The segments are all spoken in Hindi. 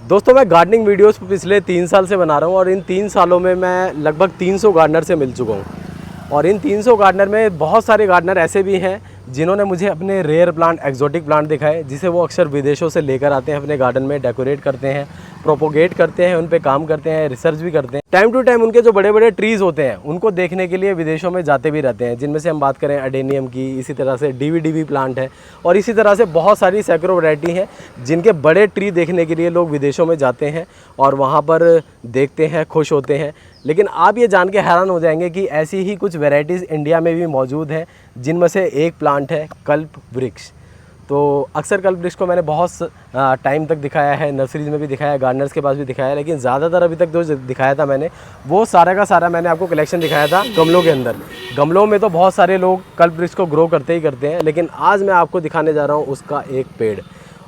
दोस्तों मैं गार्डनिंग वीडियोस पिछले 3 साल से बना रहा हूँ और इन 3 सालों में मैं लगभग 300 गार्डनर से मिल चुका हूँ। और इन 300 गार्डनर में बहुत सारे गार्डनर ऐसे भी हैं जिन्होंने मुझे अपने रेयर प्लांट, एक्जोटिक प्लांट दिखाए, जिसे वो अक्सर विदेशों से लेकर आते हैं, अपने गार्डन में डेकोरेट करते हैं, प्रोपोगेट करते हैं, उन पे काम करते हैं, रिसर्च भी करते हैं। टाइम टू टाइम उनके जो बड़े बड़े ट्रीज़ होते हैं उनको देखने के लिए विदेशों में जाते भी रहते हैं, जिनमें से हम बात करें अडेनियम की, इसी तरह से डीवी प्लांट है और इसी तरह से बहुत सारी सैकड़ों वैरायटी हैं जिनके बड़े ट्री देखने के लिए लोग विदेशों में जाते हैं और वहाँ पर देखते हैं, खुश होते हैं। लेकिन आप ये जान के हैरान हो जाएंगे कि ऐसी ही कुछ वैरायटीज़ इंडिया में भी मौजूद हैं, जिनमें से एक प्लांट है कल्प वृक्ष। तो अक्सर कल्प वृक्ष को मैंने बहुत टाइम तक दिखाया है, नर्सरीज में भी दिखाया है, गार्डनर्स के पास भी दिखाया है, लेकिन ज़्यादातर अभी तक जो दिखाया था मैंने वो सारा का सारा मैंने आपको कलेक्शन दिखाया था गमलों के अंदर। गमलों में तो बहुत सारे लोग कल्प वृक्ष को ग्रो करते ही करते हैं, लेकिन आज मैं आपको दिखाने जा रहा हूँ उसका एक पेड़।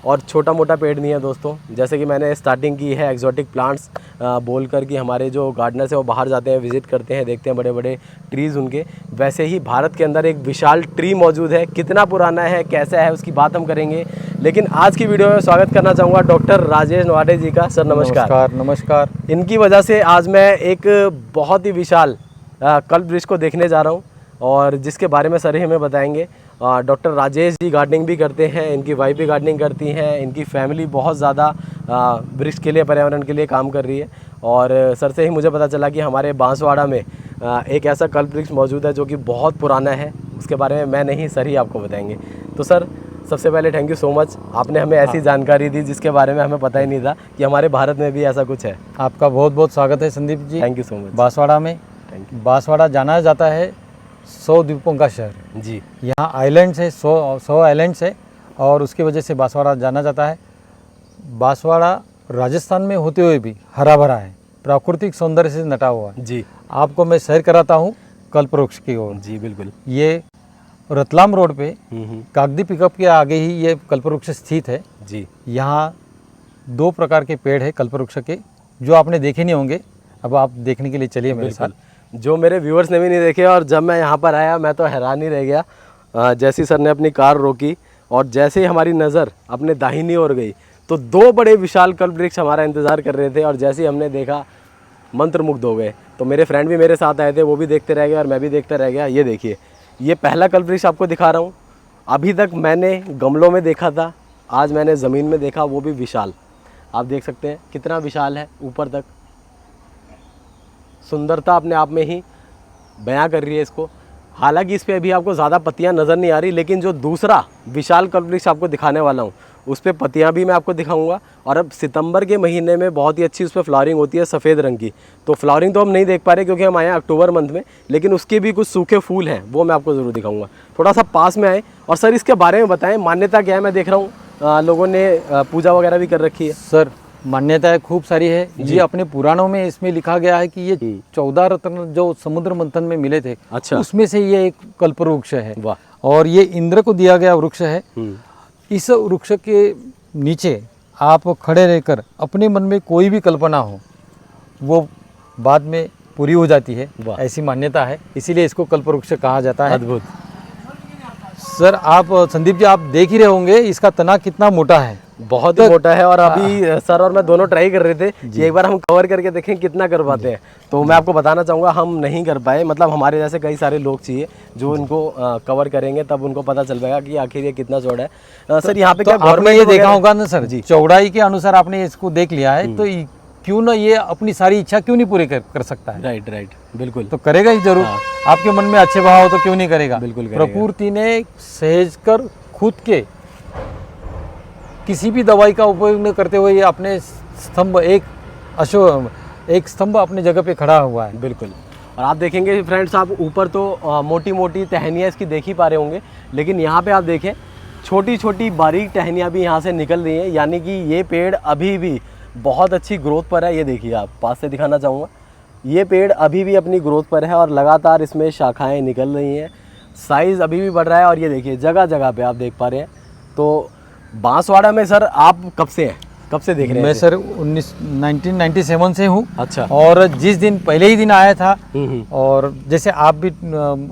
और छोटा मोटा पेड़ नहीं है दोस्तों, जैसे कि मैंने स्टार्टिंग की है एक्जोटिक प्लांट्स बोल कर कि हमारे जो गार्डनर्स हैं वो बाहर जाते हैं, विजिट करते हैं, देखते हैं बड़े बड़े ट्रीज़ उनके। वैसे ही भारत के अंदर एक विशाल ट्री मौजूद है। कितना पुराना है, कैसा है, उसकी बात हम करेंगे। लेकिन आज की वीडियो में स्वागत करना चाहूँगा डॉक्टर राजेश नवाडे जी का। सर नमस्कार। नमस्कार। इनकी वजह से आज मैं एक बहुत ही विशाल कल्प वृक्ष को देखने जा रहा हूँ और जिसके बारे में सर ही हमें बताएंगे। डॉक्टर राजेश जी गार्डनिंग भी करते हैं, इनकी वाइफ भी गार्डनिंग करती हैं, इनकी फैमिली बहुत ज़्यादा वृक्ष के लिए, पर्यावरण के लिए काम कर रही है। और सर से ही मुझे पता चला कि हमारे बांसवाड़ा में एक ऐसा कल्प वृक्ष मौजूद है जो कि बहुत पुराना है। उसके बारे में मैं नहीं, सर ही आपको बताएंगे। तो सर सबसे पहले थैंक यू सो मच, आपने हमें ऐसी जानकारी दी जिसके बारे में हमें पता ही नहीं था कि हमारे भारत में भी ऐसा कुछ है। आपका बहुत बहुत स्वागत है Sandeep ji. Thank you so much. Banswara में, थैंक यू। बांसवाड़ा जाना जाता है 100 द्वीपों का शहर जी। यहाँ आइलैंड्स है, 100 आइलैंड्स है और उसकी वजह से बांसवाड़ा जाना जाता है। बांसवाड़ा राजस्थान में होते हुए भी हरा भरा है, प्राकृतिक सौंदर्य से नटा हुआ है। जी। आपको मैं सैर कराता हूँ कल्प वृक्ष की ओर। जी बिल्कुल। ये रतलाम रोड पे कागदी पिकअप के आगे ही ये कल्प वृक्ष स्थित है। जी। यहाँ 2 प्रकार के पेड़ है कल्प वृक्ष के, जो आपने देखे नहीं होंगे। अब आप देखने के लिए चलिए मेरे साथ। जो मेरे व्यूअर्स ने भी नहीं देखे और जब मैं यहाँ पर आया मैं तो हैरान ही रह गया। जैसे सर ने अपनी कार रोकी और जैसे ही हमारी नज़र अपने दाहिनी ओर गई तो 2 बड़े विशाल कल्प वृक्ष हमारा इंतज़ार कर रहे थे और जैसे ही हमने देखा मंत्रमुग्ध हो गए। तो मेरे फ्रेंड भी मेरे साथ आए थे, वो भी देखते रह गए और मैं भी देखता रह गया। ये देखिए, ये पहला कल्प वृक्ष आपको दिखा रहा हूँ। अभी तक मैंने गमलों में देखा था, आज मैंने ज़मीन में देखा, वो भी विशाल। आप देख सकते हैं कितना विशाल है, ऊपर तक सुंदरता अपने आप में ही बयां कर रही है इसको। हालांकि इस पे अभी आपको ज़्यादा पत्तियां नज़र नहीं आ रही, लेकिन जो दूसरा विशाल कल्प वृक्ष आपको दिखाने वाला हूँ उस पर पत्तियां भी मैं आपको दिखाऊंगा। और अब सितंबर के महीने में बहुत ही अच्छी उस पर फ्लावरिंग होती है सफ़ेद रंग की। तो फ्लावरिंग तो हम नहीं देख पा रहे क्योंकि हम आए हैं अक्टूबर मंथ में, लेकिन उसके भी कुछ सूखे फूल हैं, वो मैं आपको ज़रूर दिखाऊँगा। थोड़ा सा पास में आए और सर इसके बारे में बताएँ, मान्यता क्या है? मैं देख रहा हूँ लोगों ने पूजा वगैरह भी कर रखी है। सर मान्यताएं खूब सारी है। ये अपने पुराणों में इसमें लिखा गया है कि ये 14 रत्न जो समुद्र मंथन में मिले थे, अच्छा, उसमें से ये एक कल्प वृक्ष है। वाह। और ये इंद्र को दिया गया वृक्ष है। इस वृक्ष के नीचे आप खड़े रहकर अपने मन में कोई भी कल्पना हो वो बाद में पूरी हो जाती है, ऐसी मान्यता है। इसीलिए इसको कल्प वृक्ष कहा जाता है। अद्भुत। सर आप संदीप जी, आप देख ही रहे होंगे इसका तना कितना मोटा है, बहुत ही मोटा है। और अभी सर और मैं दोनों ट्राई कर रहे थे कि एक बार हम कवर करके देखें कितना कर पाते हैं। तो मैं आपको बताना चाहूँगा हम नहीं कर पाए, मतलब हमारे जैसे कई सारे लोग चाहिए जो इनको कवर करेंगे, तब उनको पता चल पाएगा कि आखिर ये कितना चौड़ा है। सर यहाँ पे क्या आपने ये देखा होगा ना सर जी, चौड़ाई के अनुसार आपने इसको देख लिया है, तो क्यों ना ये अपनी सारी इच्छा क्यों नहीं पूरी कर सकता है? राइट राइट, बिल्कुल। तो करेगा ही जरूर। आपके मन में अच्छे भाव हो तो क्यों नहीं करेगा? बिल्कुल। प्रकृति ने सहेज कर खुद के किसी भी दवाई का उपयोग न करते हुए ये अपने स्तंभ एक स्तंभ अपने जगह पे खड़ा हुआ है। बिल्कुल। और आप देखेंगे फ्रेंड्स, आप ऊपर तो मोटी मोटी टहनियाँ इसकी देख ही पा रहे होंगे, लेकिन यहाँ पे आप देखें छोटी छोटी बारीक टहनियाँ भी यहाँ से निकल रही हैं, यानी कि ये पेड़ अभी भी बहुत अच्छी ग्रोथ पर है। ये देखिए, आप पास से दिखाना चाहूँगा, ये पेड़ अभी भी अपनी ग्रोथ पर है और लगातार इसमें शाखाएँ निकल रही हैं, साइज़ अभी भी बढ़ रहा है। और ये देखिए जगह जगह पे आप देख पा रहे हैं। तो बांसवाड़ा में सर आप कब से हैं? कब से देख रहे हैं मैं ऐसे? सर 1997 से हूँ। अच्छा। और जिस दिन पहले ही दिन आया था, हम्म। और जैसे आप भी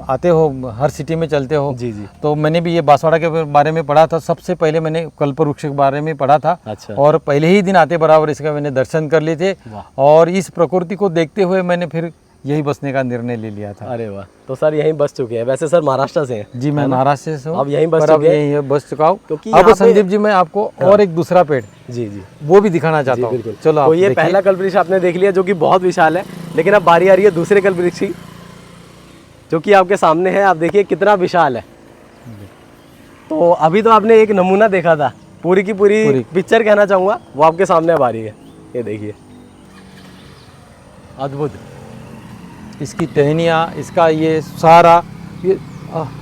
आते हो, हर सिटी में चलते हो, जी जी। तो मैंने भी ये बांसवाड़ा के बारे में पढ़ा था। सबसे पहले मैंने कल्पवृक्ष के बारे में पढ़ा था। अच्छा। और पहले ही दिन आते बराबर इसका मैंने दर्शन कर लिए थे। वाह। और इस प्रकृति को देखते हुए मैंने फिर यही बसने का निर्णय ले लिया था। अरे वाह, तो सर यहीं बस चुके हैं। वैसे सर महाराष्ट्र से हैं? जी, मैं महाराष्ट्र से हूँ। अब यहीं बस पर अब चुके हैं? यहीं बस चुका हूँ। क्योंकि अब यहाँ पे- संदीप जी, मैं आपको और एक दूसरा पेड़ जी जी वो भी दिखाना जी, चाहता हूँ। बिल्कुल। चलो, तो आप ये देखिए। पहला कल्पवृक्ष आपने देख लिया जो कि बहुत विशाल है, लेकिन अब बारी आ रही है दूसरे कल्पवृक्ष की, जो कि आपके सामने है। आप देखिए कितना विशाल है। तो अभी तो आपने एक नमूना देखा था, पूरी की पूरी पिक्चर कहना चाहूँगा, वो आपके सामने अब आ रही है। ये देखिए, अद्भुत। इसकी टहनियाँ, इसका ये सारा, ये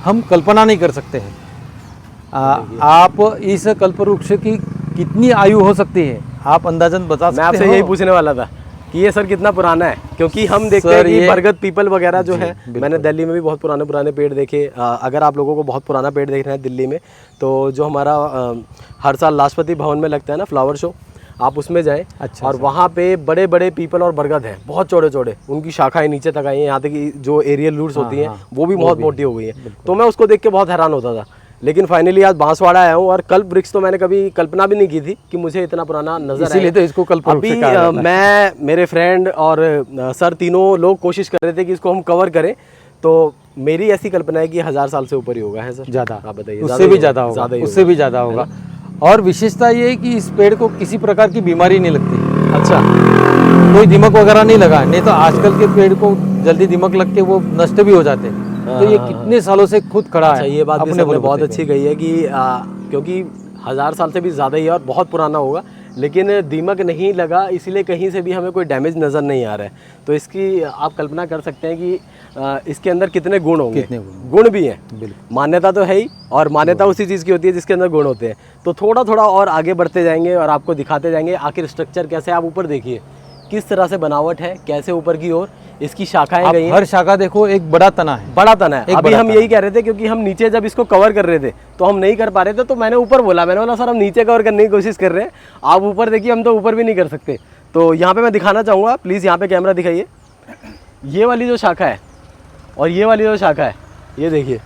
हम कल्पना नहीं कर सकते हैं। आप इस कल्पवृक्ष की कितनी आयु हो सकती है, आप अंदाजन बता मैं सकते आपसे हो? यही पूछने वाला था कि ये सर कितना पुराना है, क्योंकि हम देखते सर, हैं कि ये- बरगद पीपल वगैरह जो है, बिल्कुल। मैंने दिल्ली में भी बहुत पुराने पुराने पेड़ देखे। अगर आप लोगों को बहुत पुराना पेड़ देखना है दिल्ली में, तो जो हमारा हर साल राष्ट्रपति भवन में लगता है ना फ्लावर शो, आप उसमें जाएं। अच्छा, और वहाँ पे बड़े बड़े पीपल और बरगद हैं, बहुत चौड़े चौड़े, उनकी शाखाएं नीचे तक आई हैं। यहाँ तक कि जो एरियल रूट्स होती हैं वो भी बहुत मोटी हो गई हैं। तो मैं उसको देख के बहुत हैरान होता था, लेकिन फाइनली आज बांसवाड़ा आया हूँ। और कल्पवृक्ष तो मैंने कभी कल्पना भी नहीं की थी कि मुझे इतना पुराना नजर आएगा। इसीलिए तो इसको कल्पवृक्ष अभी कहा जाता है। मैं, मेरे फ्रेंड और सर तीनों लोग कोशिश कर रहे थे कि इसको हम कवर करें। तो मेरी ऐसी कल्पना है कि 1000 साल से ऊपर ही होगा। है सर? ज़्यादा, आप बताइए। उससे भी ज़्यादा होगा, ही उससे भी ज़्यादा होगा। और विशेषता ये है कि इस पेड़ को किसी प्रकार की बीमारी नहीं लगती। अच्छा। कोई दीमक वगैरह नहीं लगा, नहीं तो आजकल के पेड़ को जल्दी दीमक लग के वो नष्ट भी हो जाते हैं। तो ये कितने सालों से खुद खड़ा अच्छा, है। ये बात भी अपने सर ने बहुत बलबूते अच्छी कही है कि क्योंकि 1000 साल से भी ज़्यादा ही है और बहुत पुराना होगा, लेकिन दीमक नहीं लगा, इसीलिए कहीं से भी हमें कोई डैमेज नज़र नहीं आ रहा है। तो इसकी आप कल्पना कर सकते हैं कि इसके अंदर कितने गुण होंगे। कितने गुण भी हैं, बिल्कुल। मान्यता तो है ही, और मान्यता उसी चीज़ की होती है जिसके अंदर गुण होते हैं। तो थोड़ा थोड़ा और आगे बढ़ते जाएंगे और आपको दिखाते जाएंगे आखिर स्ट्रक्चर कैसे। आप ऊपर देखिए किस तरह से बनावट है, कैसे ऊपर की ओर इसकी शाखाएं आप गई हैं। हर शाखा देखो, एक बड़ा तना है। बड़ा तना है। एक अभी बड़ा हम तना यही कह रहे थे, क्योंकि हम नीचे जब इसको कवर कर रहे थे तो हम नहीं कर पा रहे थे, तो मैंने ऊपर बोला, मैंने बोला सर हम नीचे कवर करने की कोशिश कर रहे हैं, आप ऊपर देखिए, हम तो ऊपर भी नहीं कर सकते। तो यहाँ पे मैं दिखाना चाहूँगा, प्लीज़ यहाँ पे कैमरा दिखाइए। ये वाली जो शाखा है और ये वाली जो शाखा है, ये देखिए,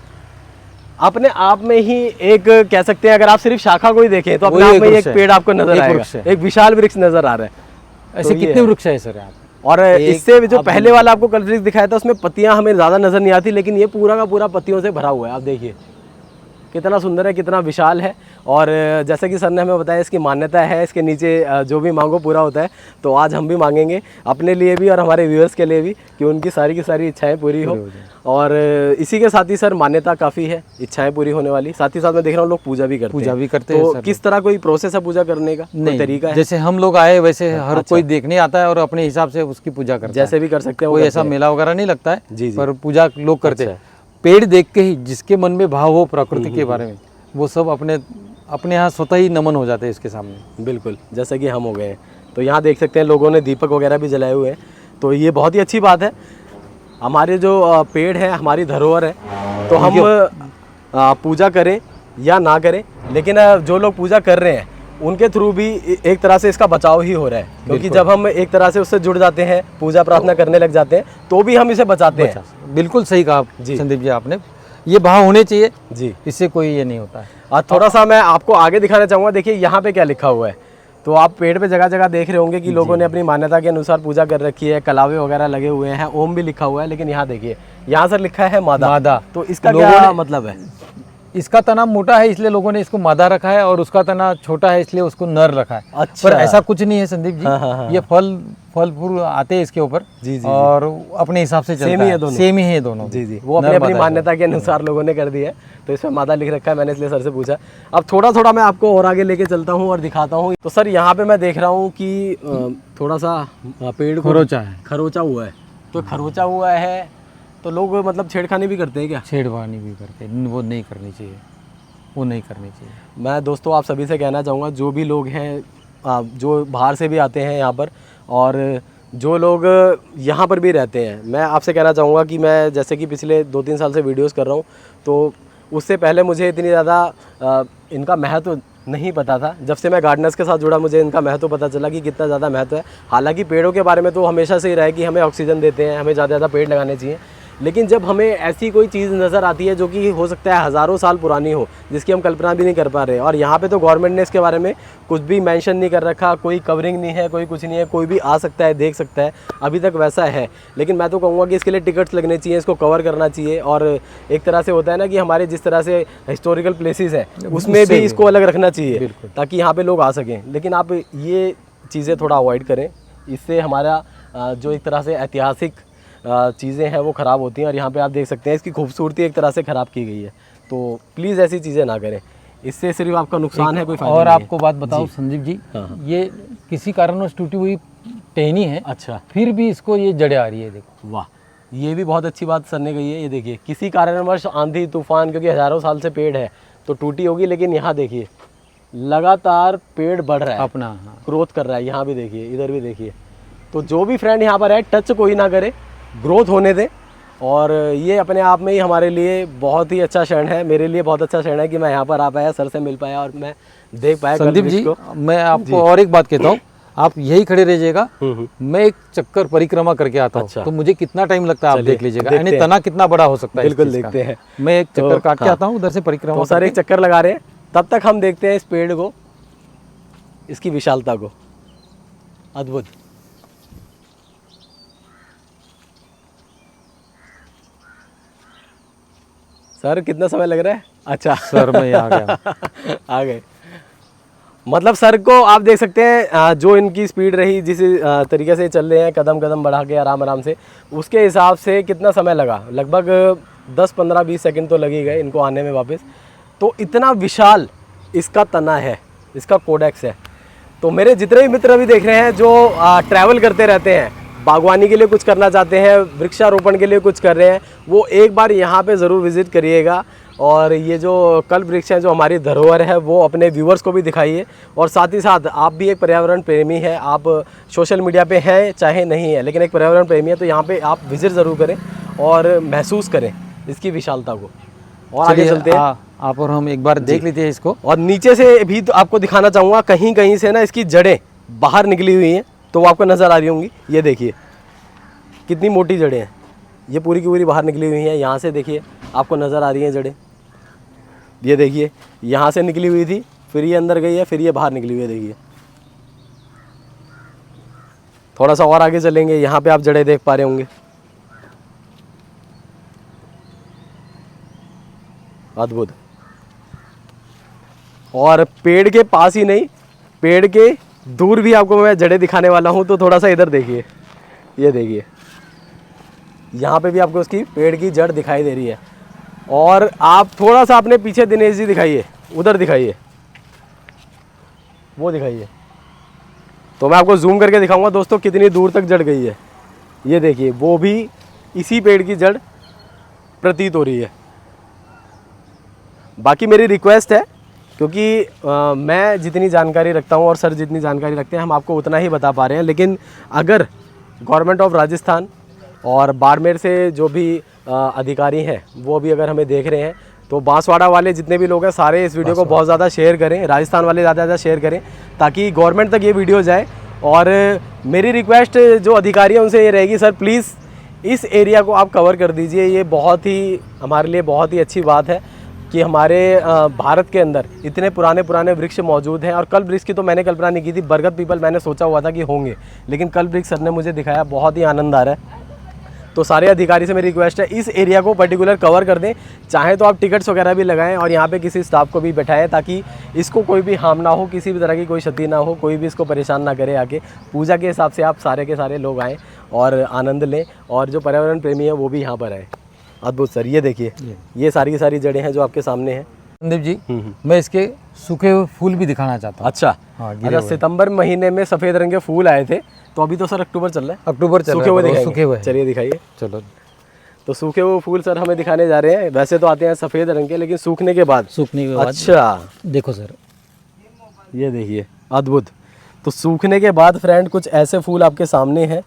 अपने आप में ही एक कह सकते हैं, अगर आप सिर्फ शाखा को ही देखें तो अपने वही आप एक में ही वृक्ष एक है। पेड़ आपको नजर एक आएगा, वृक्ष है। एक विशाल वृक्ष नजर आ रहा है। ऐसे तो ये कितने है। वृक्ष है सर आप? और एक इससे जो आप पहले वाला आपको कल्पवृक्ष दिखाया था उसमें पत्तियां हमें ज़्यादा नज़र नहीं आती, लेकिन ये पूरा का पूरा पत्तियों से भरा हुआ है। आप देखिए कितना सुंदर है, कितना विशाल है। और जैसा कि सर ने हमें बताया, इसकी मान्यता है, इसके नीचे जो भी मांगो पूरा होता है। तो आज हम भी मांगेंगे अपने लिए भी और हमारे व्यूअर्स के लिए भी कि उनकी सारी की सारी इच्छाएं पूरी हो। और इसी के साथ ही सर मान्यता काफ़ी है इच्छाएं पूरी होने वाली। साथ ही साथ मैं देख रहा हूँ लोग पूजा भी करते हैं। पूजा भी करते हैं तो सर। किस तरह कोई प्रोसेस है पूजा करने का, कोई तरीका है? जैसे हम लोग आए वैसे हर कोई देखने आता है और अपने हिसाब से उसकी पूजा करता है। जैसे भी कर सकते हैं वो कोई करते ऐसा हैं। मेला वगैरह नहीं लगता है। जी, जी। पर पूजा लोग करते हैं। अच्छा। पेड़ देख के ही जिसके मन में भाव हो प्रकृति के बारे में, वो सब अपने यहाँ स्वतः ही नमन हो जाते हैं इसके सामने। बिल्कुल, जैसा कि हम हो गए हैं। तो यहाँ देख सकते हैं लोगों ने दीपक वगैरह भी जलाए हुए हैं। तो ये बहुत ही अच्छी बात है। हमारे जो पेड़ है हमारी धरोहर है, तो हम पूजा करें या ना करें, लेकिन जो लोग पूजा कर रहे हैं उनके थ्रू भी एक तरह से इसका बचाव ही हो रहा है। क्योंकि जब हम एक तरह से उससे जुड़ जाते हैं, पूजा प्रार्थना करने लग जाते हैं, तो भी हम इसे बचाते हैं। बिल्कुल सही कहा जी। संदीप जी आपने, ये भाव होने चाहिए जी। इससे कोई ये नहीं होता है। और थोड़ा सा मैं आपको आगे दिखाना चाहूँगा। देखिए यहाँ पे क्या लिखा हुआ है। तो आप पेड़ पे जगह जगह देख रहे होंगे कि लोगों ने अपनी मान्यता के अनुसार पूजा कर रखी है, कलावे वगैरह लगे हुए हैं, ओम भी लिखा हुआ है। लेकिन यहाँ देखिए, यहाँ सर लिखा है मादा। मादा। तो इसका लोगों क्या ने- मतलब है? इसका तना मोटा है इसलिए लोगों ने इसको मादा रखा है, और उसका तना छोटा है इसलिए उसको नर रखा है। अच्छा। पर ऐसा कुछ नहीं है संदीप जी। हाँ। ये फल फूल आते हैं इसके ऊपर। जी, जी, और अपने हिसाब से चलता सेम ही है दोनों। सेम ही है दोनों। जी जी, वो अपनी नर अपनी मादा मान्यता के अनुसार लोगों ने कर दी है। तो इसमें मादा लिख रखा है, मैंने इसलिए सर से पूछा। अब थोड़ा थोड़ा मैं आपको और आगे लेके चलता हूँ और दिखाता हूँ। तो सर यहाँ पे मैं देख रहा हूँ कि थोड़ा सा पेड़ को खरोचा है। खरोचा हुआ है। तो खरोचा हुआ है तो लोग मतलब छेड़खानी भी करते हैं क्या? छेड़खानी भी करते हैं, वो नहीं करनी चाहिए, वो नहीं करनी चाहिए। मैं दोस्तों आप सभी से कहना चाहूँगा, जो भी लोग हैं जो बाहर से भी आते हैं यहाँ पर, और जो लोग यहाँ पर भी रहते हैं, मैं आपसे कहना चाहूँगा कि मैं जैसे कि पिछले 2-3 साल से वीडियोस कर रहा हूँ, तो उससे पहले मुझे इतनी ज़्यादा इनका महत्व नहीं पता था। जब से मैं गार्डनर्स के साथ जुड़ा मुझे इनका महत्व पता चला कि कितना ज़्यादा महत्व है। हालांकि पेड़ों के बारे में तो हमेशा से ही रहा है कि हमें ऑक्सीजन देते हैं, हमें ज़्यादा पेड़ लगाने चाहिए, लेकिन जब हमें ऐसी कोई चीज़ नज़र आती है जो कि हो सकता है हज़ारों साल पुरानी हो, जिसकी हम कल्पना भी नहीं कर पा रहे, और यहाँ पे तो गवर्नमेंट ने इसके बारे में कुछ भी मेंशन नहीं कर रखा, कोई कवरिंग नहीं है, कोई कुछ नहीं है, कोई भी आ सकता है, देख सकता है, अभी तक वैसा है। लेकिन मैं तो कहूँगा कि इसके लिए टिकट्स लगने चाहिए, इसको कवर करना चाहिए, और एक तरह से होता है ना कि हमारे जिस तरह से हिस्टोरिकल प्लेसेस हैं उसमें भी इसको अलग रखना चाहिए ताकि यहाँ पर लोग आ सकें। लेकिन आप ये चीज़ें थोड़ा अवॉइड करें, इससे हमारा जो एक तरह से ऐतिहासिक चीज़ें हैं वो ख़राब होती हैं, और यहाँ पे आप देख सकते हैं इसकी खूबसूरती एक तरह से ख़राब की गई है। तो प्लीज़ ऐसी चीज़ें ना करें, इससे सिर्फ आपका नुकसान है, कोई फायदा और नहीं आपको बात बताऊं संदीप जी, ये किसी कारणवश टूटी हुई टहनी है, अच्छा, फिर भी इसको ये जड़ें आ रही है, देखो। वाह, ये भी बहुत अच्छी बात सर ने कही है। ये देखिए, किसी कारणवश आंधी तूफान, क्योंकि हज़ारों साल से पेड़ है तो टूटी होगी, लेकिन यहाँ देखिए लगातार पेड़ बढ़ रहा है, अपना ग्रोथ कर रहा है। यहाँ भी देखिए, इधर भी देखिए। तो जो भी फ्रेंड यहाँ पर है, टच कोई ना करे, ग्रोथ होने दें। और ये अपने आप में ही हमारे लिए बहुत ही अच्छा क्षण है, मेरे लिए बहुत अच्छा क्षण है कि मैं यहाँ पर आ पाया, सर से मिल पाया, और मैं देख पाया। संदीप जी, मैं आपको और एक बात कहता हूँ, आप यही खड़े रहिएगा, मैं एक चक्कर परिक्रमा करके आता हूँ। अच्छा। तो मुझे कितना टाइम लगता है आप देख लीजिएगा, यानी तना कितना बड़ा हो सकता है। बिल्कुल देखते हैं, मैं एक चक्कर काट के आता हूँ उधर से परिक्रमा। तो सर एक चक्कर लगा रहे हैं, तब तक हम देखते हैं इस पेड़ को, इसकी विशालता को। अद्भुत। सर कितना समय लग रहा है? अच्छा सर मैं आ गया। आ गए। मतलब सर को आप देख सकते हैं, जो इनकी स्पीड रही, जिस तरीके से चल रहे हैं, कदम कदम बढ़ा के आराम आराम से, उसके हिसाब से कितना समय लगा, लगभग 10-15-20 सेकंड तो लग ही गए इनको आने में वापस। तो इतना विशाल इसका तना है, इसका कोडेक्स है। तो मेरे जितने भी मित्र भी देख रहे हैं जो ट्रैवल करते रहते हैं, बागवानी के लिए कुछ करना चाहते हैं, वृक्षारोपण के लिए कुछ कर रहे हैं, वो एक बार यहाँ पे ज़रूर विज़िट करिएगा। और ये जो कल्प वृक्ष हैं, जो हमारी धरोहर है, वो अपने व्यूवर्स को भी दिखाइए। और साथ ही साथ आप भी एक पर्यावरण प्रेमी है, आप सोशल मीडिया पे हैं चाहे नहीं है, लेकिन एक पर्यावरण प्रेमी है, तो यहाँ पे आप विज़िट ज़रूर करें और महसूस करें इसकी विशालता को। और आगे चलते हैं, आप और हम एक बार देख लेते हैं इसको। और नीचे से भी तो आपको दिखाना चाहूँगा, कहीं कहीं से ना इसकी जड़ें बाहर निकली हुई हैं, तो वो आपको नज़र आ रही होंगी। ये देखिए कितनी मोटी जड़ें हैं, ये पूरी की पूरी बाहर निकली हुई हैं। यहाँ से देखिए आपको नज़र आ रही हैं जड़ें, ये देखिए यहाँ से निकली हुई थी, फिर ये अंदर गई है, फिर ये बाहर निकली हुई है। देखिए थोड़ा सा और आगे चलेंगे, यहाँ पे आप जड़ें देख पा रहे होंगे। अद्भुत। और पेड़ के पास ही नहीं, पेड़ के दूर भी आपको मैं जड़ें दिखाने वाला हूँ। तो थोड़ा सा इधर देखिए, ये देखिए यहाँ पे भी आपको उसकी पेड़ की जड़ दिखाई दे रही है। और आप थोड़ा सा अपने पीछे दिनेश जी दिखाइए, उधर दिखाइए, वो दिखाइए, तो मैं आपको जूम करके दिखाऊंगा दोस्तों कितनी दूर तक जड़ गई है। ये देखिए, वो भी इसी पेड़ की जड़ प्रतीत हो रही है। बाकी मेरी रिक्वेस्ट है, क्योंकि मैं जितनी जानकारी रखता हूँ और सर जितनी जानकारी रखते हैं, हम आपको उतना ही बता पा रहे हैं। लेकिन अगर गवर्नमेंट ऑफ राजस्थान और बाड़मेर से जो भी अधिकारी हैं, वो भी अगर हमें देख रहे हैं, तो बांसवाड़ा वाले जितने भी लोग हैं, सारे इस वीडियो को बहुत ज़्यादा शेयर करें, राजस्थान वाले ज़्यादा से ज़्यादा शेयर करें, ताकि गवर्नमेंट तक ये वीडियो जाए। और मेरी रिक्वेस्ट जो अधिकारी है उनसे ये रहेगी, सर प्लीज़ इस एरिया को आप कवर कर दीजिए। ये बहुत ही हमारे लिए बहुत ही अच्छी बात है कि हमारे भारत के अंदर इतने पुराने पुराने वृक्ष मौजूद हैं। और कल्प वृक्ष की तो मैंने कल्पना नहीं की थी, बरगद पीपल मैंने सोचा हुआ था कि होंगे, लेकिन कल्प वृक्ष सर ने मुझे दिखाया, बहुत ही आनंद आ रहा है। तो सारे अधिकारी से मेरी रिक्वेस्ट है, इस एरिया को पर्टिकुलर कवर कर दें। चाहे तो आप टिकट्स वगैरह भी लगाएं और यहाँ पे किसी स्टाफ को भी बैठाएं, ताकि इसको कोई भी हार्म ना हो, किसी भी तरह की कोई क्षति ना हो, कोई भी इसको परेशान ना करे। आके पूजा के हिसाब से आप सारे के सारे लोग आएँ और आनंद लें, और जो पर्यावरण प्रेमी है वो भी यहाँ पर आए। अद्भुत सर, ये देखिए ये सारी की सारी जड़ें हैं जो आपके सामने हैं। संदीप जी, मैं इसके सूखे हुए फूल भी दिखाना चाहता हूँ। अच्छा, अच्छा, सितंबर महीने में सफ़ेद रंग के फूल आए थे, तो अभी तो सर अक्टूबर चल रहा है, अक्टूबर चल सूखे रहा है, सूखे हुए। चलिए दिखाइए। चलो, तो सूखे हुए फूल सर हमें दिखाने जा रहे हैं। वैसे तो आते हैं सफ़ेद रंग के, लेकिन सूखने के बाद। अच्छा, देखो सर, ये देखिए अद्भुत। तो सूखने के बाद फ्रेंड कुछ ऐसे फूल आपके सामने हैं,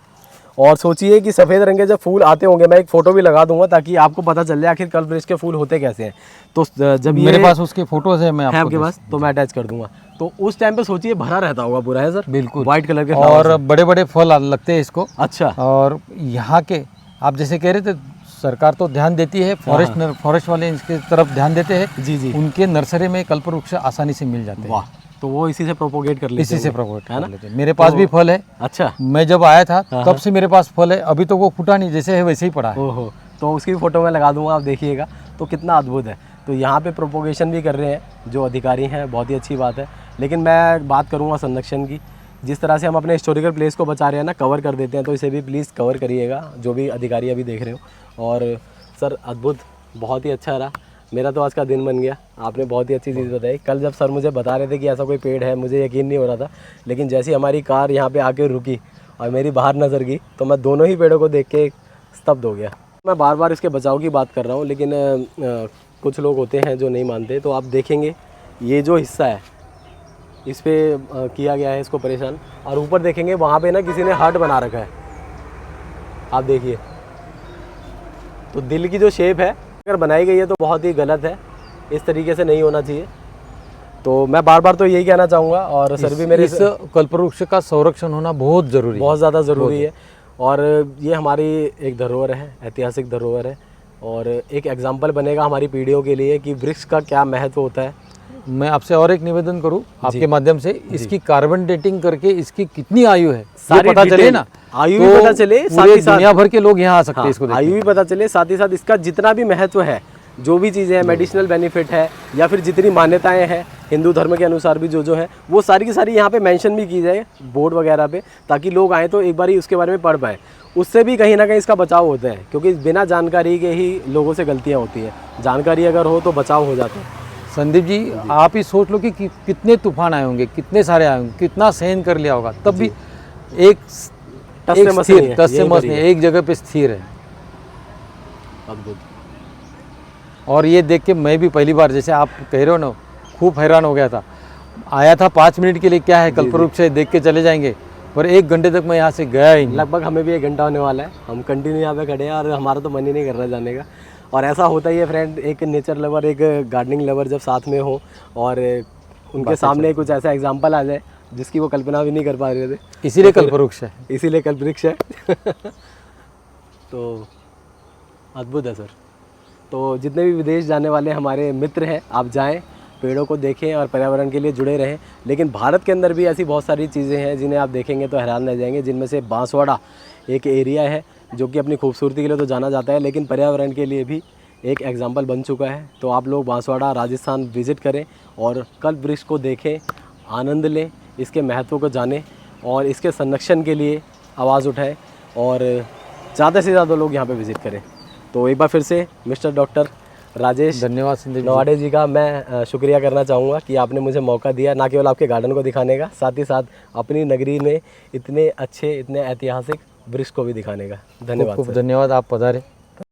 और सोचिए कि सफ़ेद रंग के जब फूल आते होंगे, मैं एक फ़ोटो भी लगा दूंगा ताकि आपको पता चल जाए आखिर कल्पवृक्ष के फूल होते कैसे हैं। तो जब ये मेरे पास उसके फोटोज है, मैं है आपको आपके पास तो मैं अटैच कर दूंगा। तो उस टाइम पे सोचिए भरा रहता होगा पूरा, है सर? बिल्कुल व्हाइट कलर के और बड़े बड़े फल लगते हैं इसको। अच्छा। और यहाँ के आप जैसे कह रहे थे, सरकार तो ध्यान देती है, फॉरेस्ट वाले इसके तरफ ध्यान देते हैं। जी जी। उनके नर्सरी में कल्पवृक्ष आसानी से मिल जाते हैं। वाह, तो वो इसी से प्रोपोगेट कर लेते इसी से होंगे, प्रोपोगेट है कर ना? लेते हैं। मेरे पास भी फल है। अच्छा। मैं जब आया था तब से मेरे पास फल है, अभी तो वो फूटा नहीं, जैसे है वैसे ही पड़ा है। ओहो, तो उसकी भी फ़ोटो मैं लगा दूंगा, आप देखिएगा तो कितना अद्भुत है। तो यहाँ पे प्रोपोगेशन भी कर रहे हैं जो अधिकारी हैं, बहुत ही अच्छी बात है। लेकिन मैं बात करूँगा संरक्षण की। जिस तरह से हम अपने हिस्टोरिकल प्लेस को बचा रहे हैं ना, कवर कर देते हैं, तो इसे भी प्लीज़ कवर करिएगा, जो भी अधिकारी अभी देख रहे हो। और सर अद्भुत, बहुत ही अच्छा रहा, मेरा तो आज का दिन बन गया। आपने बहुत ही अच्छी चीज़ बताई। कल जब सर मुझे बता रहे थे कि ऐसा कोई पेड़ है, मुझे यकीन नहीं हो रहा था, लेकिन जैसी हमारी कार यहाँ पे आके रुकी और मेरी बाहर नज़र गई तो मैं दोनों ही पेड़ों को देख के स्तब्ध हो गया। मैं बार बार इसके बचाव की बात कर रहा हूँ, लेकिन कुछ लोग होते हैं जो नहीं मानते। तो आप देखेंगे ये जो हिस्सा है इस पे किया गया है इसको परेशान, और ऊपर देखेंगे वहाँ पे ना किसी ने हट बना रखा है, आप देखिए। तो दिल की जो शेप है अगर बनाई गई है तो बहुत ही गलत है, इस तरीके से नहीं होना चाहिए। तो मैं बार बार तो यही कहना चाहूँगा, और सर भी मेरे इस कल्पवृक्ष का संरक्षण होना बहुत ज़रूरी है, बहुत ज़्यादा ज़रूरी है। और ये हमारी एक धरोहर है, ऐतिहासिक धरोहर है, और एक एग्जाम्पल बनेगा हमारी पीढ़ियों के लिए कि वृक्ष का क्या महत्व होता है। मैं आपसे और एक निवेदन करूं आपके माध्यम से, इसकी कार्बन डेटिंग करके इसकी कितनी आयु है सारी पता चले ना, आयु तो भी पता चले, साथ ही साथ दुनिया भर के लोग यहाँ आ सकते हैं इसको देखने। आयु भी पता चले, साथ ही साथ इसका जितना भी महत्व है, जो भी चीज़ें हैं, मेडिसिनल बेनिफिट है, या फिर जितनी मान्यताएं हैं हिंदू धर्म के अनुसार भी जो है, वो सारी की सारी यहाँ पे मेंशन भी की जाए बोर्ड वगैरह पे, ताकि लोग आए तो एक बार ही उसके बारे में पढ़ पाएँ। उससे भी कहीं ना कहीं इसका बचाव होता है, क्योंकि बिना जानकारी के ही लोगों से गलतियाँ होती हैं। जानकारी अगर हो तो बचाव हो जाता है। संदीप जी, आप ही सोच लो कि कितने तूफान आए होंगे, कितने सारे आए होंगे, कितना सहन कर लिया होगा, तब भी एक टस से मस नहीं, एक जगह पे स्थिर है। अद्भुत। और ये देख के मैं भी पहली बार, जैसे आप कह रहे हो ना, खूब हैरान हो गया था। आया था 5 मिनट के लिए, क्या है कल्पवृक्ष है, देख के चले जाएंगे, पर 1 घंटे तक मैं यहाँ से गया ही नहीं। लगभग हमें भी 1 घंटा होने वाला है, हम कंटिन्यू यहाँ पे खड़े हैं और हमारा तो मन ही नहीं कर रहा जाने का। और ऐसा होता ही है फ्रेंड, एक नेचर लवर, एक गार्डनिंग लवर जब साथ में हो और उनके सामने कुछ ऐसा एग्जाम्पल आ जाए जिसकी वो कल्पना भी नहीं कर पा रहे थे, इसीलिए कल्पवृक्ष है, इसीलिए कल्पवृक्ष है। तो अद्भुत है सर। तो जितने भी विदेश जाने वाले हमारे मित्र हैं, आप जाएं, पेड़ों को देखें और पर्यावरण के लिए जुड़े रहें। लेकिन भारत के अंदर भी ऐसी बहुत सारी चीज़ें हैं जिन्हें आप देखेंगे तो हैरान रह जाएंगे, जिनमें से बांसवाड़ा एक एरिया है जो कि अपनी खूबसूरती के लिए तो जाना जाता है, लेकिन पर्यावरण के लिए भी एक एग्जाम्पल बन चुका है। तो आप लोग बांसवाड़ा राजस्थान विज़िट करें और कल्पवृक्ष को देखें, आनंद लें, इसके महत्व को जानें और इसके संरक्षण के लिए आवाज़ उठाएं, और ज़्यादा से ज़्यादा लोग यहाँ पे विज़िट करें। तो एक बार फिर से मिस्टर डॉक्टर राजेश धन्यवाद संदीप नवाडे जी का मैं शुक्रिया करना चाहूँगा कि आपने मुझे मौका दिया, ना केवल आपके गार्डन को दिखाने का, साथ ही साथ अपनी नगरी में इतने अच्छे, इतने ऐतिहासिक वृक्ष को भी दिखाने का। धन्यवाद। खूब धन्यवाद, आप पधारे।